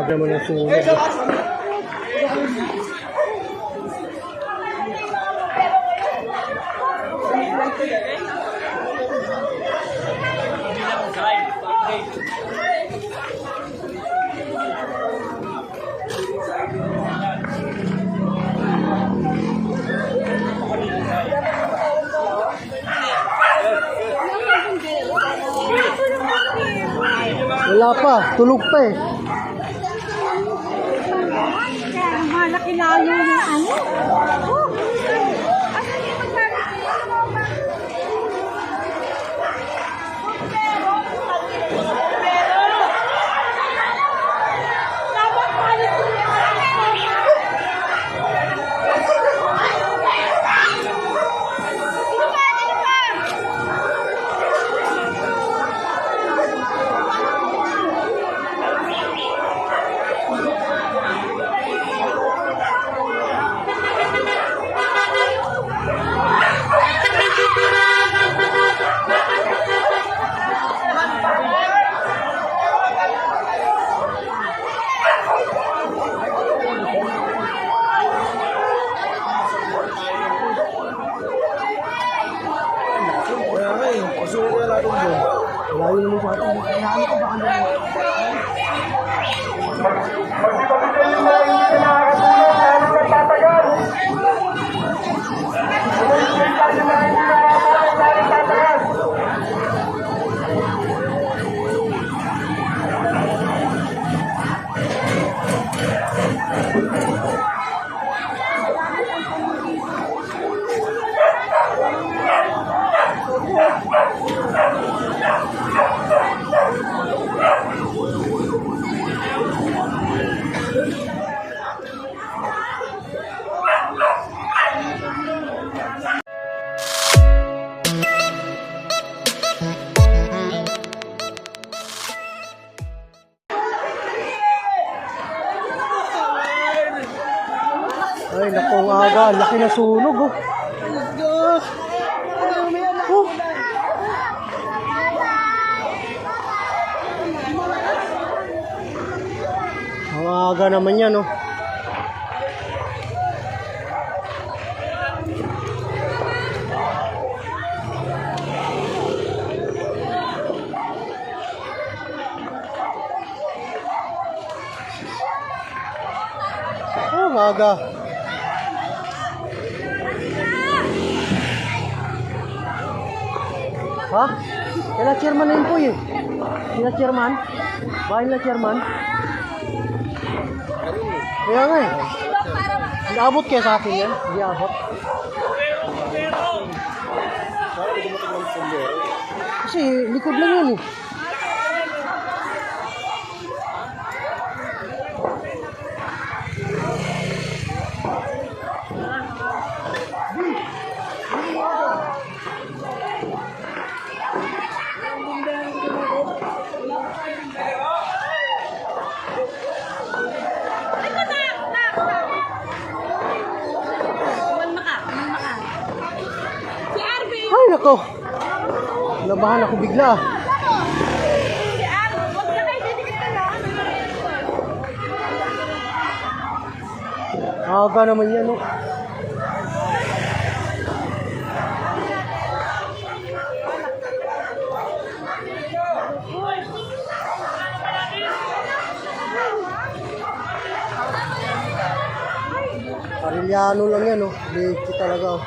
Naman ang sunog. Wala pa, tulog pa eh. Malaki lalo yung ano. Oh, layo naman sa atin. Kailangan ko baka naman. Magsipabi kayo na hindi ka nakakatulong dahil nagtatagal. Magsipabi kayo na hindi nakakatulong dahil nagtatagal. Ay, naku ang aga. Laki na sunog, oh. Oh. Ang aga naman yan, oh. Oh, ang aga. Ha? Kaya chairman na yun po eh. Sila chairman? Bahay nila chairman? Kaya nga eh. Naabot kaya sa akin yan? Hindi abot. Kasi likod lang yun eh. Ay, nako. Nabahan ako bigla. Aga naman yan, no? Parilyano lang yan, no? Leki talaga, oh.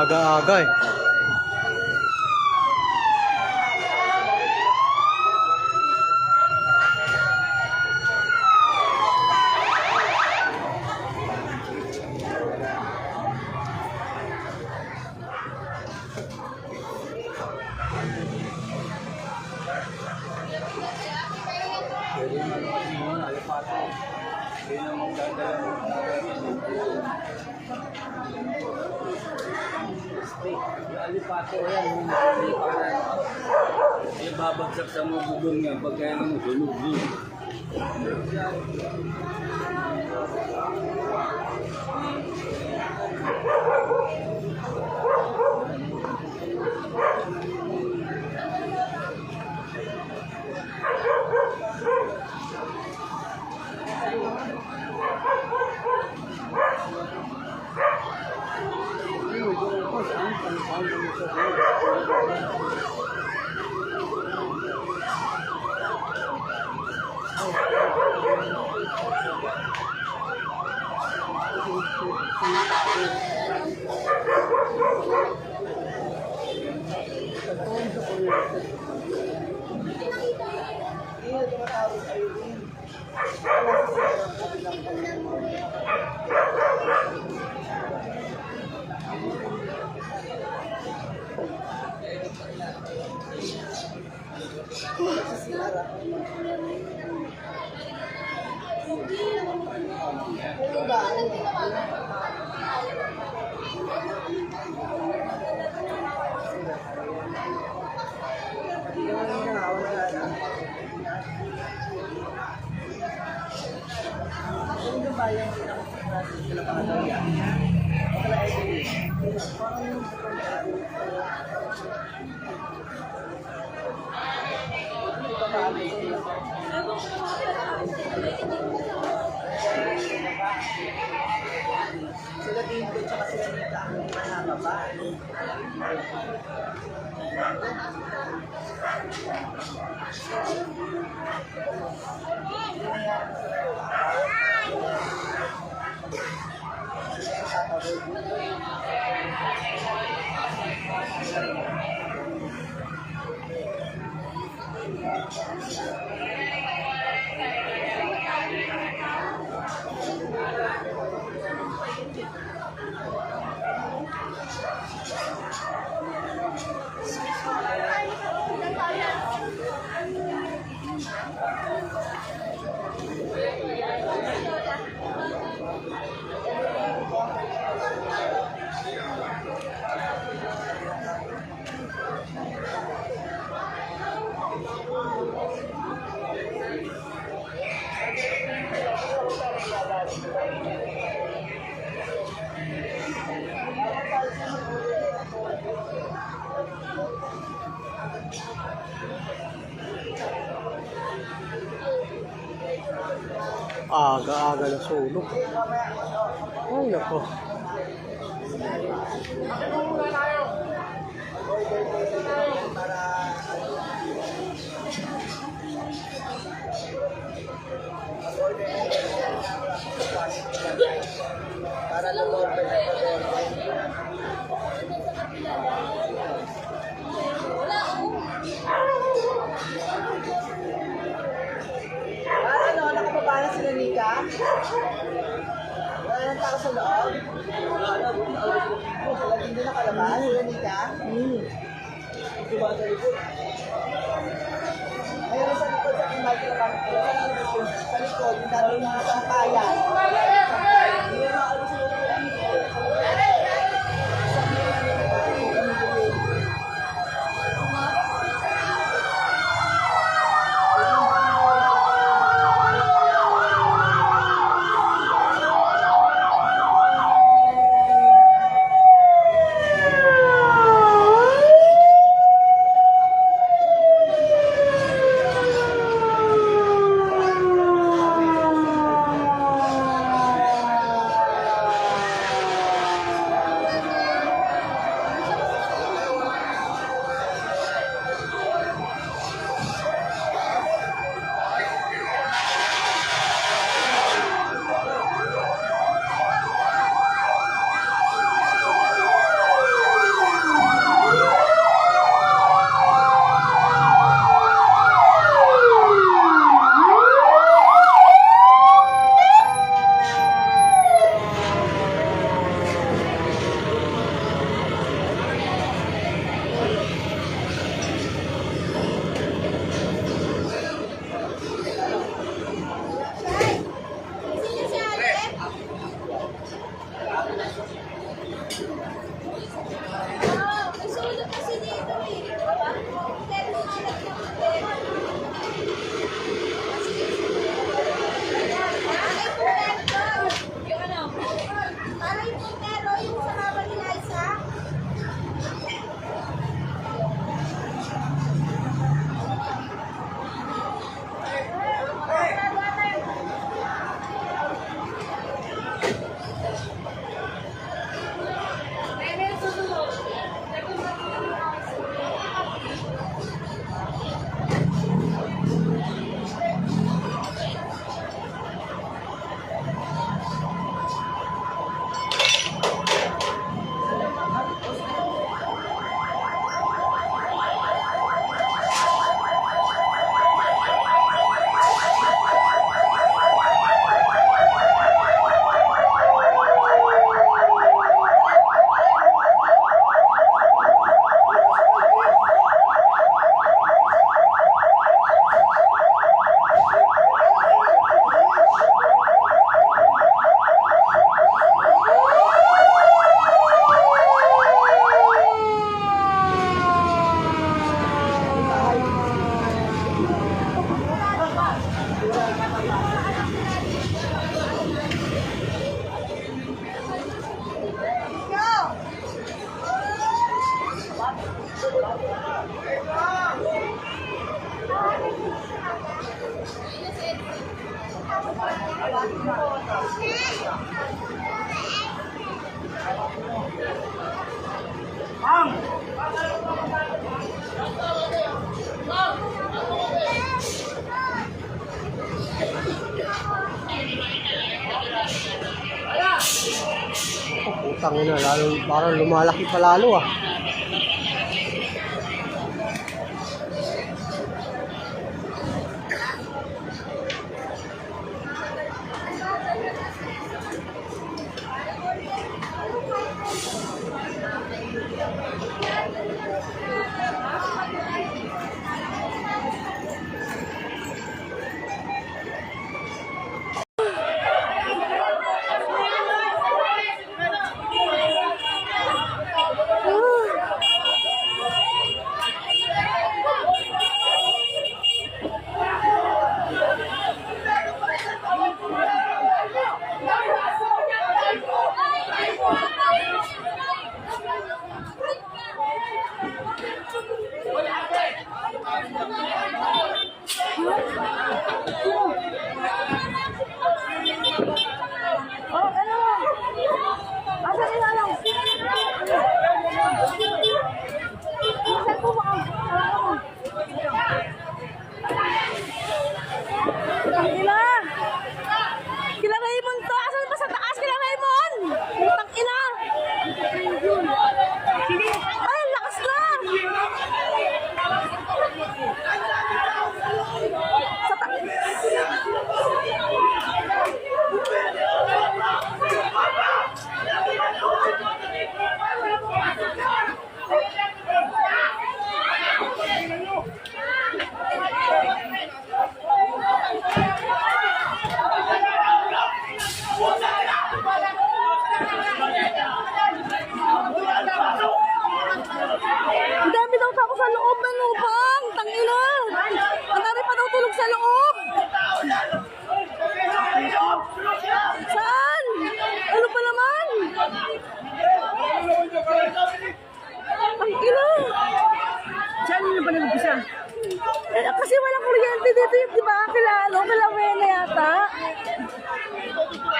Aga-aga eh. Alipato yan, ay babagsak sa mga bubong niya pag kaya naman sunog yun. Sila Tinto tsaka sila Nika ang manababa. Aga-aga na sunog. Ay, nako. Para lulorbe na ano, nakababa na sila Nika? Wala nang tao sa loob? Wala din doon nakalabas sila Nika? Diba sa likod? Mayroon sa likod sa Michael sa likod, yung dami mga sampayan. Putang ina, lalo, parang lumalaki pa lalo ah. Kila Raymond to! Asan ba sa taas? Kila Raymond! Putang ina! Ay, ang lakas na! Sa Ang dami daw tao sa loob ng lubang! Tangina! Ang dami pa daw tulog sa loob! Saan? Ano pa naman? Tangina! Saan yun pa nag-umpisa? Kasi walang kuryente dito yung, di ba? Kila Wena yata.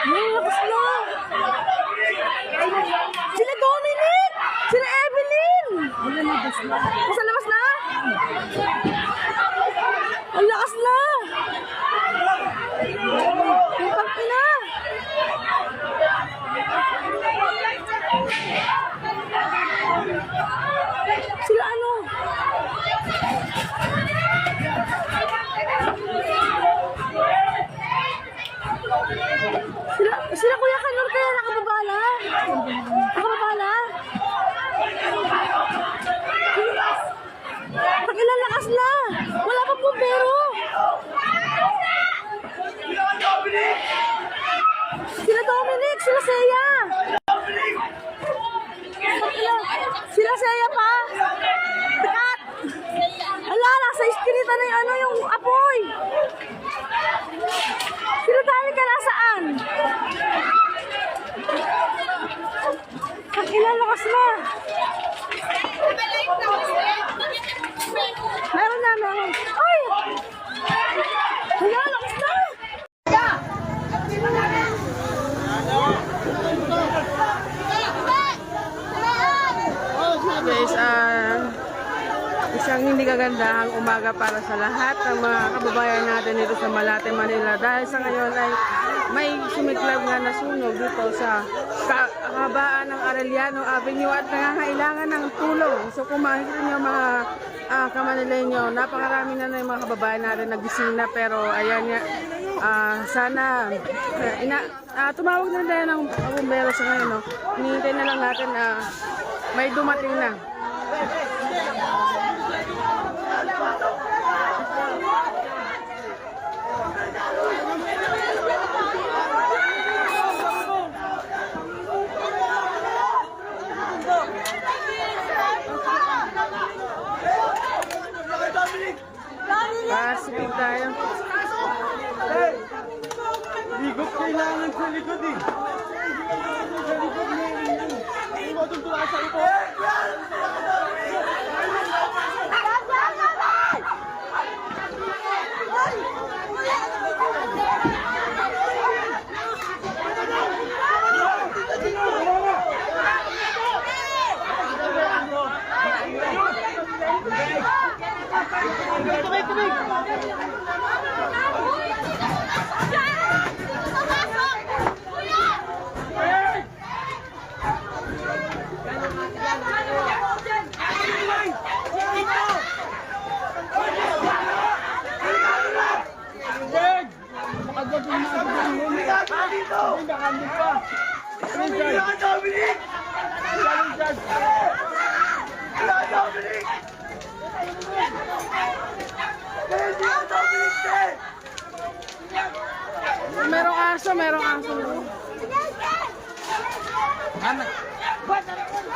Yung lakas na! Sila Dominic! Sila Evelyn! Nasa labas na? Ang lakas na! Putang ina! Sila ano? Sila Kuya Kanor kaya nakababa na? Nakababa na? Pag-ilan lakas na! Wala pa bumbero! Sila Dominic! Sila Seya! Sila Seya pa! Tikat! Ala, nasa iskinita na yung ano, yung apoy! Sila Dominic ka nasaan? Pag-ilan lakas na! Meron na, meron. Ay! Wala, lakas na! Guys, isang hindi kagandahang umaga para sa lahat ng mga kababayan natin dito sa Malate, Manila. Dahil sa ngayon ay may sumiklab na nasunog dito sa kahabaan ng Arellano Avenue at nangangailangan ng tulong. So kung makikita nyo mga Kamanileño, napakarami na yung mga kababayan natin nagising na, pero ayan nga, sana tumawag na tayo ng bumbero sa ngayon. No? Hinihintay na lang natin may dumating na. Pasipig tayo. Ligot kailangan sa likod eh. Sa likod na yun. Hindi mo tutulungan sa likod. Nakandun pa! Wala, Dominic! Wala, Dominic! Hindi ako Dominic, eh! Merong aso, merong aso.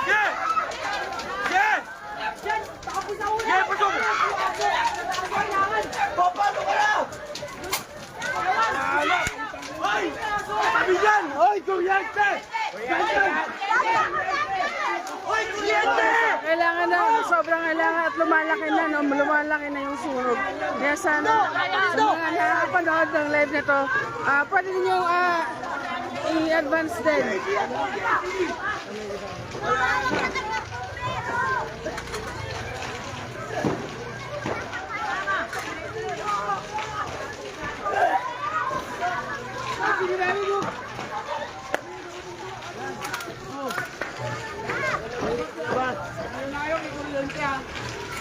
Yeah! Yeah! Yeah, pasok! Papasok ka na! Hoy! Sabi dyan! Hoy, kuryente! Hoy, kuryente! Kailangan na, sobrang kailangan at lumalaki na, no? Lumalaki na yung sunog. Kaya sana, sa mga nakakapanood ng live nito, pwede ninyong i-advance din.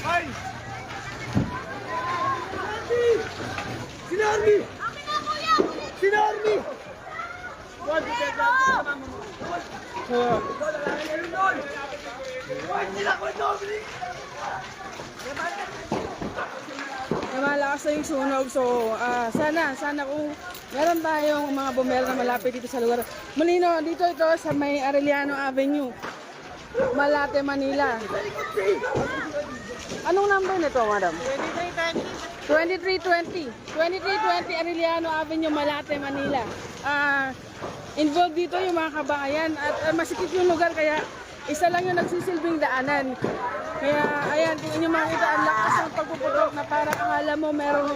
Hoy! Sino Army? Sino Army? Malakas na yung sunog, so sana kung meron tayong mga bumero na malapit dito sa lugar. Molino, dito ito sa may Arellano Avenue, Malate, Manila. Anong number nito, madam? 2320. 2320 Arellano Avenue, Malate, Manila. Involved dito yung mga kabayan at masikip yung lugar, kaya isa lang yung nagsisilbing daanan. Kaya ayan, tingnan nyo makita ang lakas ng pagpuputok na para akala mo merong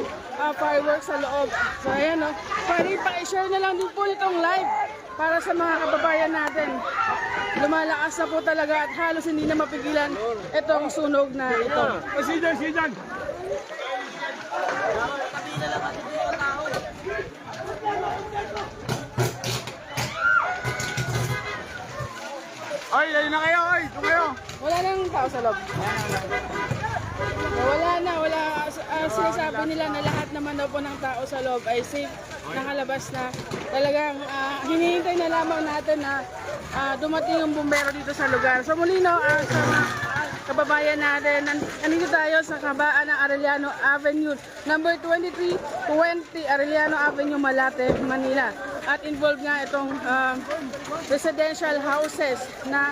fireworks sa loob. So ayan, no, pwede pa-share na lang din po itong live para sa mga kababayan natin. Lumalakas na po talaga at halos hindi na mapigilan itong sunog na ito. Sidan! Ay, ayun na kayo, ay, ito kayo. Wala nang tao sa loob. Wala. Sinasabi nila na lahat naman daw po ng tao sa loob ay safe, nakalabas na. Talagang hinihintay na lamang natin na dumating yung bumbero dito sa lugar. So Molino, sa mga kababayan natin, nandito tayo sa kabaan ng Arellano Avenue, number 2320 Arellano Avenue, Malate, Manila. At involved nga itong residential houses na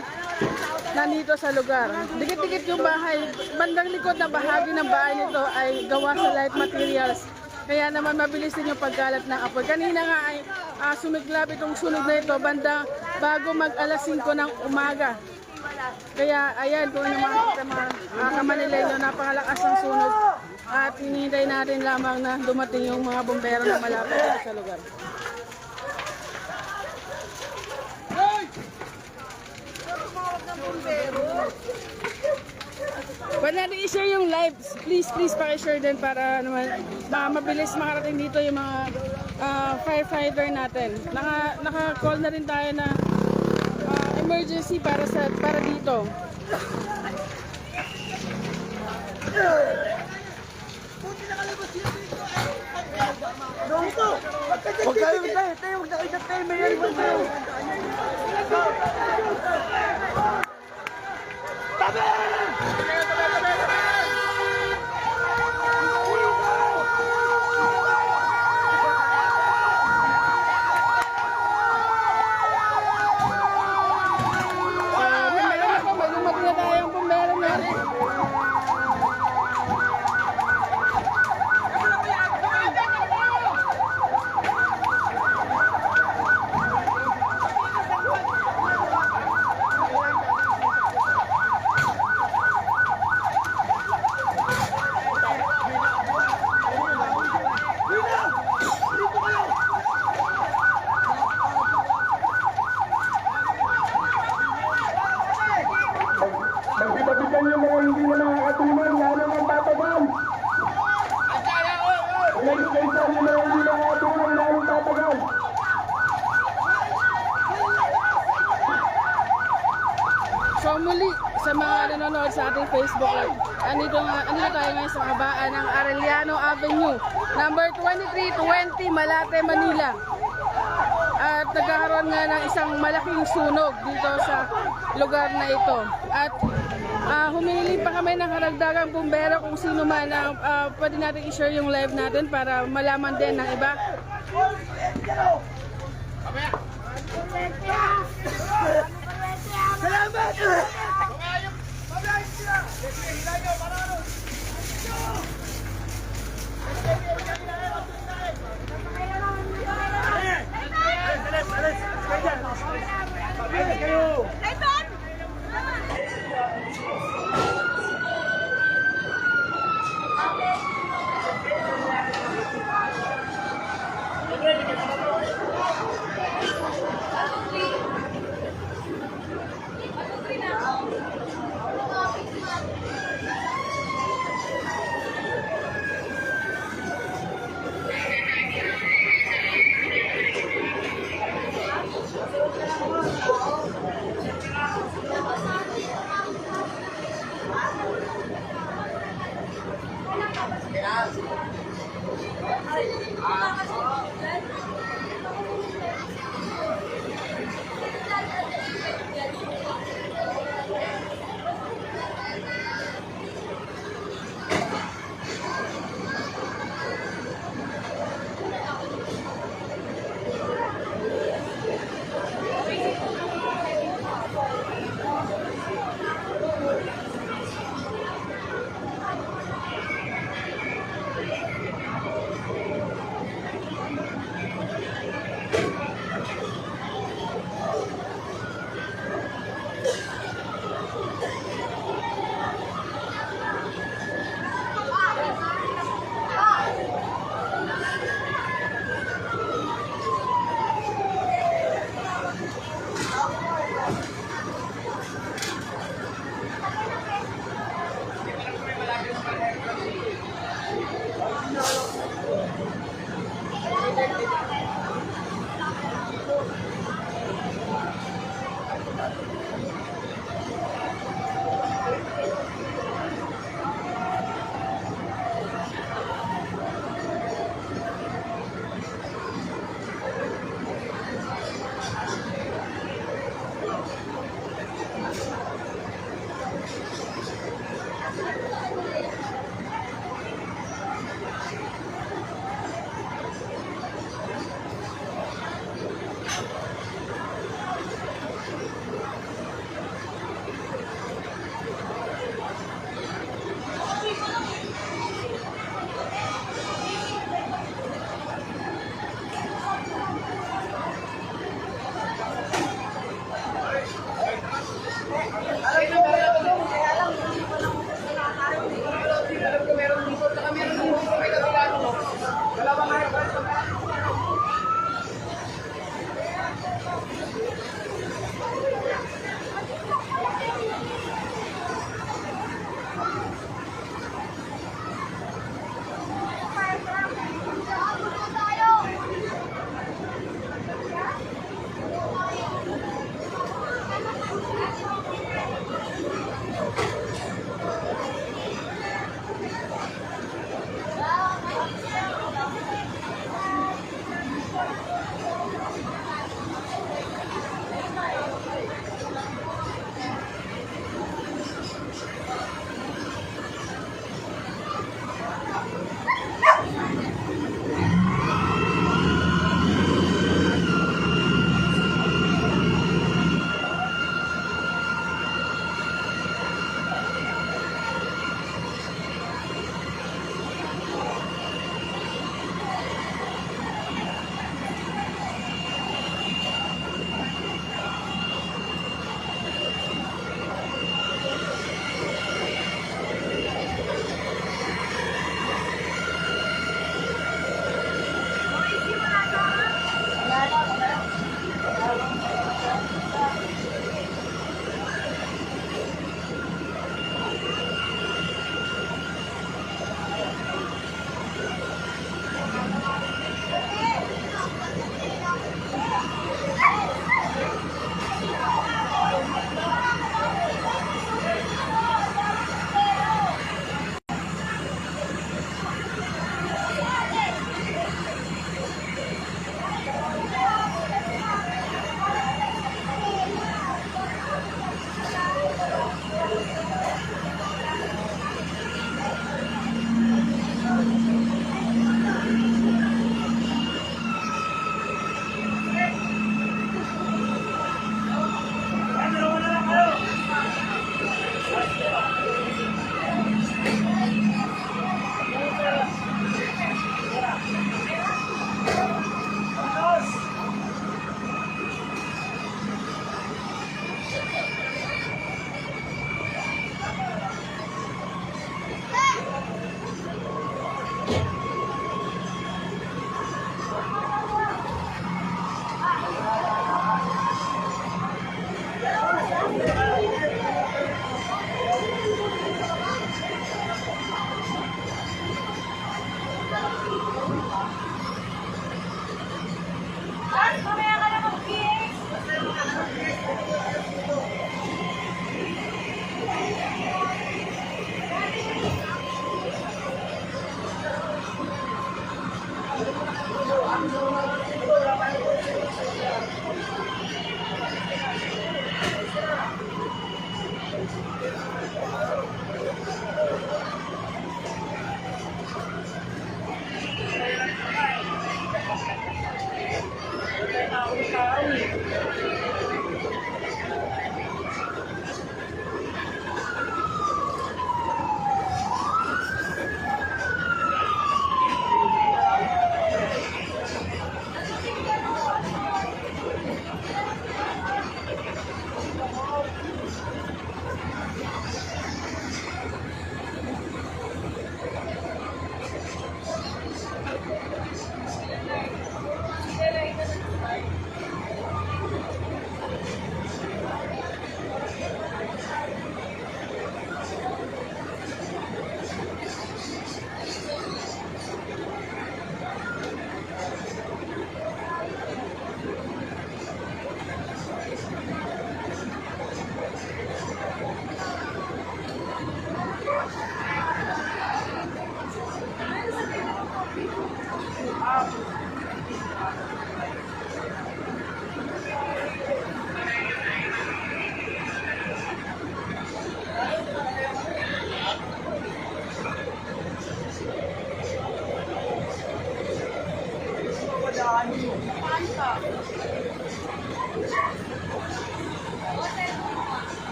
nandito sa lugar. Dikit-dikit yung bahay. Bandang likod na bahagi ng bahay nito ay gawa sa light materials. Kaya naman mabilis din yung pagkalat ng apoy. Kanina nga ay sumiklab itong sunog na ito bago mag alas 5 ng umaga. Kaya ayan, kung yung mga Kamanileño, napakalakas ng sunog. At hinihintay natin lamang na dumating yung mga bombero na malapit sa lugar. Pwede natin i-share yung live. Please paki-share din para naman mabilis makarating dito yung mga firefighter natin. Naka-call na rin tayo na emergency para dito. Huwag kayo, tayo, huwag na kayo na tayo, may yan tayo. Magbibabigan yung mga hindi na nakakatuman, lalo ng tatagal. Nag-iskaysan yung mga hindi na nakakatuman, lalo ng tatagal. So muli, sa mga nanonood sa ating Facebook Live, andito tayo ngayon sa kabaan ng Arellano Avenue, number 2320 Malate, Manila. At nagkakaroon nga ng isang malaking sunog dito sa lugar na ito. At huminili pa kami ng karagdagang bumbero kung sino man ang pwede natin i-share yung live natin para malaman din ng iba.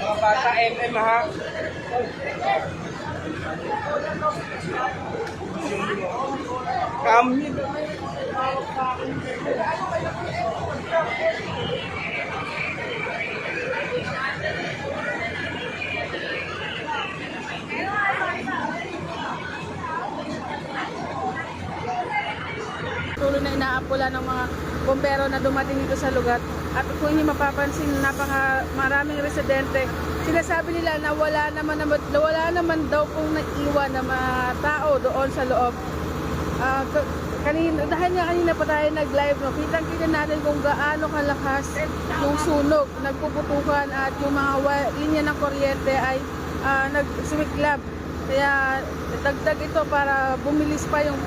Mga bata MM ha. Kami. Tuloy na inaapula ng mga bombero na dumating dito sa lugar. At kung hindi mapapansin, maraming residente, sinasabi nila na wala naman daw pong naiwan na mga tao doon sa loob. Dahil nga kanina pa tayo nag-live, no, kitang-kita natin kung gaano kalakas yung sunog, nagpuputukan at yung mga linya ng kuryente ay nagsumiklab. Kaya dagdag ito para bumilis pa yung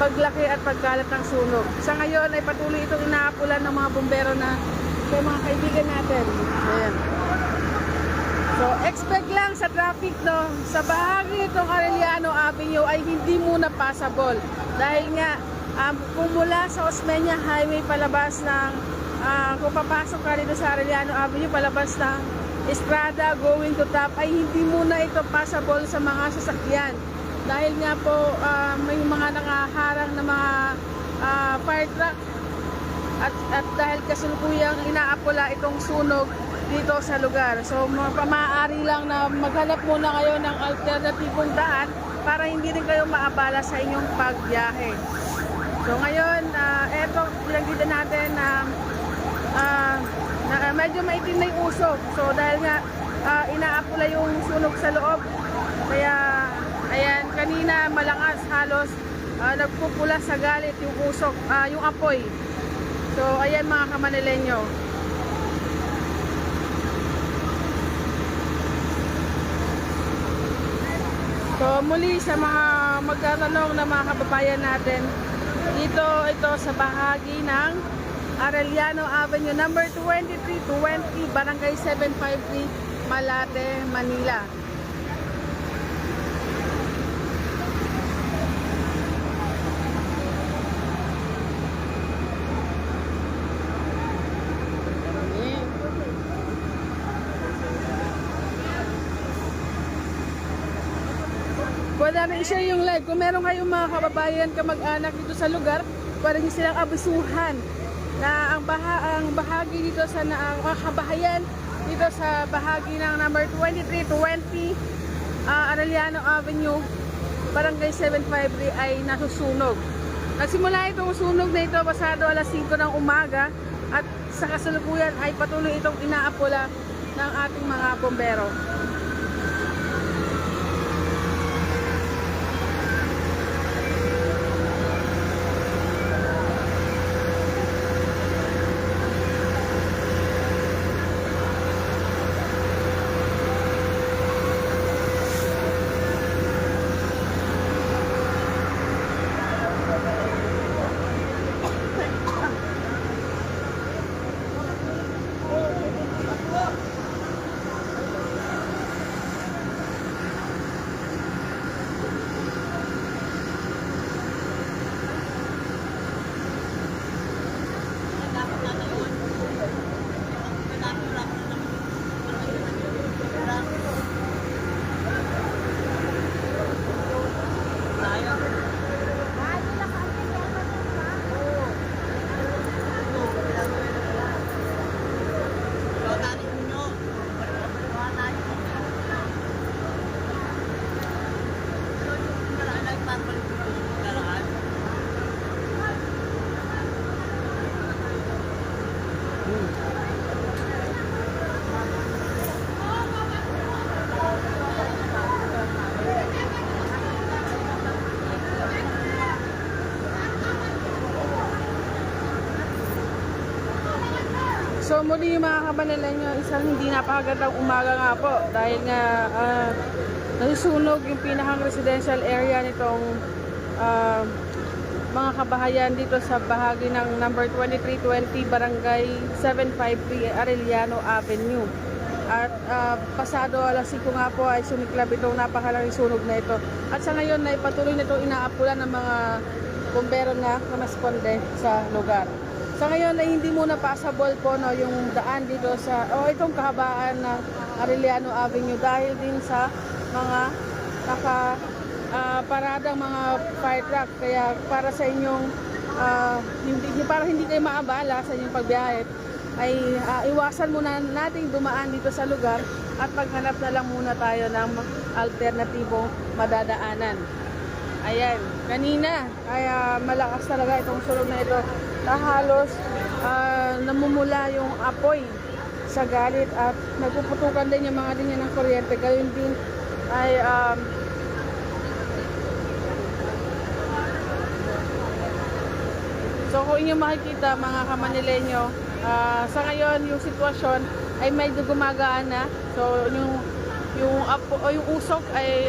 paglaki at pagkalat ng sunog. Sa ngayon ay patuloy itong inaapulan ng mga bombero na kay mga kaibigan natin. Ayan. So, expect lang sa traffic, no? Sa bahagi itong Arellano Avenue ay hindi muna passable. Dahil nga, kung mula sa Osmeña Highway palabas ng, kung papasok ka dito sa Arellano Avenue palabas ng Estrada going to top, ay hindi muna ito passable sa mga sasakyan. Dahil nga po, may mga nangaharang na mga fire truck at dahil kasulukuyang inaapula itong sunog dito sa lugar. So maaari lang na maghanap muna kayo ng alternatibong daan para hindi rin kayo maabala sa inyong pagbiyahe. So ngayon, eto pinagdita natin na medyo maitim na yung usok. So dahil nga inaapula yung sunog sa loob, kaya ayan, kanina malakas halos nagpupula sa galit yung usok, yung apoy. So ayan mga Kamanileño. So muli sa mga magtatanong na mga kababayan natin, ito sa bahagi ng Arellano Avenue number 2320, Barangay 753, Malate, Manila. Pwede namin i-share yung live. Kung meron kayong mga kababayan, kamag-anak dito sa lugar, pwede nyo silang abisuhan na ang bahagi dito sa kabahayan dito sa bahagi ng number 2320 Arellano Avenue, Barangay 753 ay nasusunog. Nagsimula itong sunog na ito pasado alas 5 ng umaga at sa kasalukuyan ay patuloy itong inaapula ng ating mga bombero. So muli mga kabanilenya, isang hindi napakagandang umaga nga po dahil nga nasusunog yung pinakang residential area nitong mga kabahayan dito sa bahagi ng number 2320 Barangay 753 Arellano Avenue. At pasado alas 5 nga po ay sumiklab itong napakalaking sunog na ito. At sa ngayon ay patuloy na itong inaapulan ng mga bombero na kumasponde sa lugar. Sa ngayon ay hindi muna passable po no, yung daan dito sa itong kahabaan ng Arellano Avenue dahil din sa mga paradang mga fire truck. Kaya para sa inyong para hindi kayo maabala sa inyong pagbiyahe ay iwasan muna nating dumaan dito sa lugar at maghanap na lang muna tayo ng alternatibong madadaanan. Ayan, kanina ay malakas talaga itong sunog na ito. Halos namumula yung apoy sa galit at nagpuputukan din yung mga linya ng kuryente. Gayon din ay so kung inyo makikita mga Kamanileño, sa ngayon yung sitwasyon ay medyo gumagaan na. So yung usok ay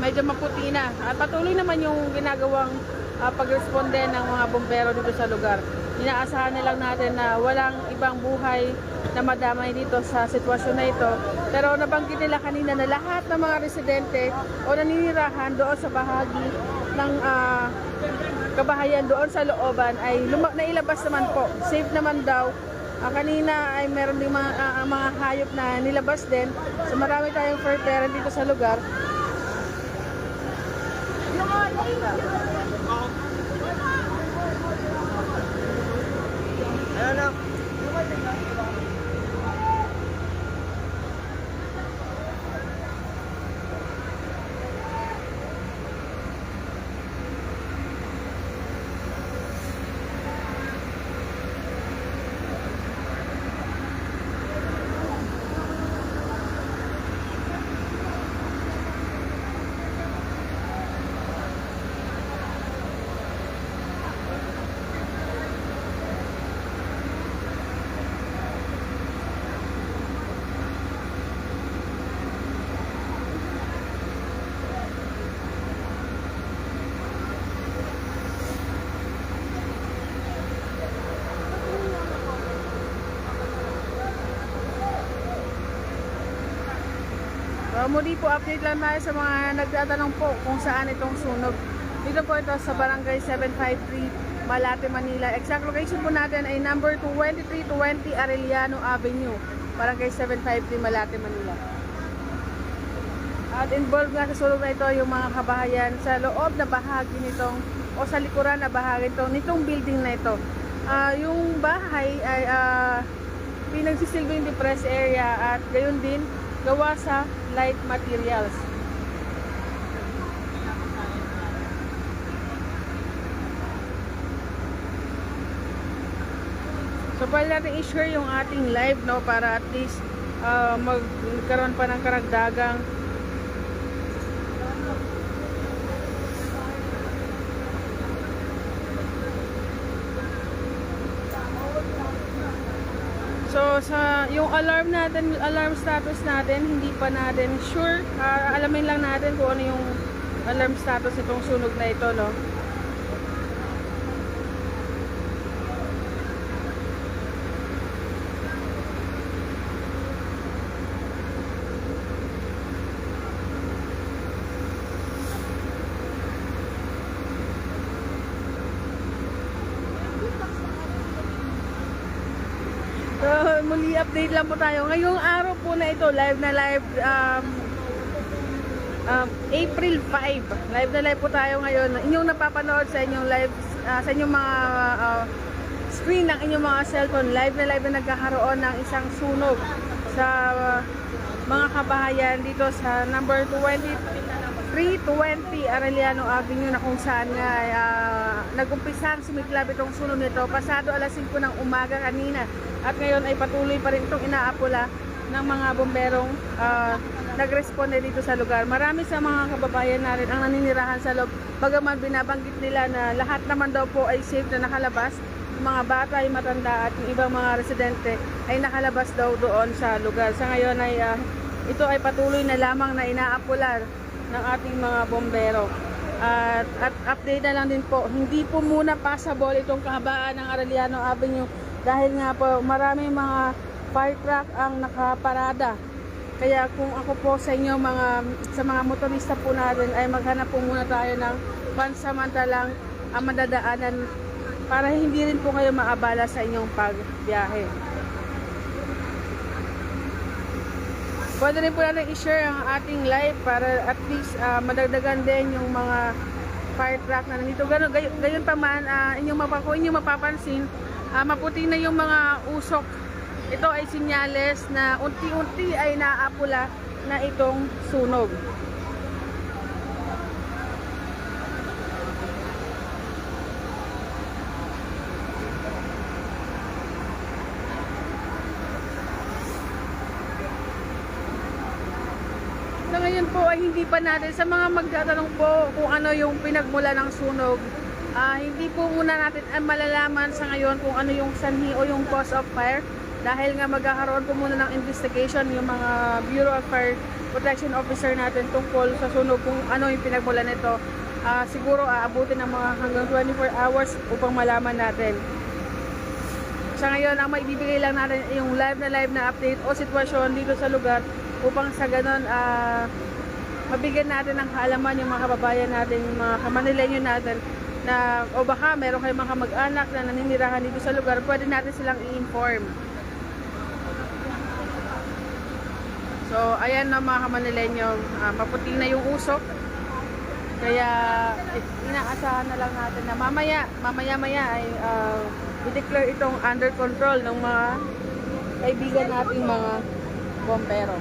medyo maputi na at patuloy naman yung ginagawang pagresponde ng mga bombero dito sa lugar. Inaasahan nilang natin na walang ibang buhay na madamay dito sa sitwasyon na ito. Pero nabanggit nila kanina na lahat ng mga residente o naninirahan doon sa bahagi ng kabahayan doon sa looban ay nailabas naman po. Safe naman daw. Kanina ay meron din mga hayop na nilabas din. So marami tayong fur parent dito sa lugar. Ayan na. Muli po, update lang tayo sa mga nagtatanong po kung saan itong sunog. Dito po ito sa Barangay 753, Malate, Manila. Exact location po natin ay number 2320 Arellano Avenue, Barangay 753, Malate, Manila. At involved nga sa sunog na ito yung mga kabahayan sa loob na bahagi nitong o sa likuran na bahagi nitong building na ito. Yung bahay ay pinagsisilbing depressed area at gayon din gawa sa light materials. So pwede natin i-share yung ating live, no, para at least magkaroon pa ng karagdagang so sa yung alarm natin, alarm status natin, hindi pa natin sure. Alamin lang natin kung ano yung alarm status itong sunog na ito, no. So, muli update lang po tayo. Ngayong araw po na ito, live na live, April 5. Live na live po tayo ngayon. Inyong napapanood sa inyong live, sa inyong mga screen ng inyong mga cellphone. Live na nagkakaroon ng isang sunog sa mga kabahayan dito sa number 320 Arellano Avenue, na kung saan nga nag-umpisang sumiklab itong sunog nito pasado alas 5 ng umaga kanina, at ngayon ay patuloy pa rin itong inaapula ng mga bomberong nagresponde dito sa lugar. Marami sa mga kababayan natin ang naninirahan sa loob, bagaman binabanggit nila na lahat naman daw po ay safe na nakalabas. Yung mga bata, yung matanda at yung ibang mga residente ay nakalabas daw doon sa lugar. Sa ngayon ay ito ay patuloy na lamang na inaapula ng ating mga bombero. At update na lang din po, hindi po muna passable itong kahabaan ng Arellano Avenue dahil nga po maraming mga fire truck ang nakaparada. Kaya kung ako po sa inyo, sa mga motorista po natin, ay maghanap po muna tayo ng pansamantalang madadaanan para hindi rin po kayo maabala sa inyong pagbiyahe. Pwede rin po natin i-share ang ating live para at least madagdagan din yung mga fire truck na nandito. Gayon pa man, kung inyong mapapansin, maputi na yung mga usok. Ito ay sinyales na unti-unti ay naapula na itong sunog. So ngayon po ay hindi pa natin, sa mga magtatanong po kung ano yung pinagmula ng sunog, hindi po muna natin malalaman sa ngayon kung ano yung sanhi o yung cause of fire, dahil nga magkakaroon po muna ng investigation yung mga Bureau of Fire Protection Officer natin tungkol sa sunog, kung ano yung pinagmula nito. Siguro aabutin ng mga hanggang 24 hours upang malaman natin. Sa ngayon, ang maibibigay lang natin yung live na update o sitwasyon dito sa lugar upang sa ganon mabigyan natin ng kaalaman yung mga kababayan natin, yung mga Kamanileño natin, na o baka meron kayong mga mag-anak na naninirahan dito sa lugar, pwede natin silang i-inform. So ayan na mga Kamanileño, maputi na yung usok, kaya inaasahan na lang natin na mamaya ay i-declare itong under control ng mga kaibigan nating mga bombero.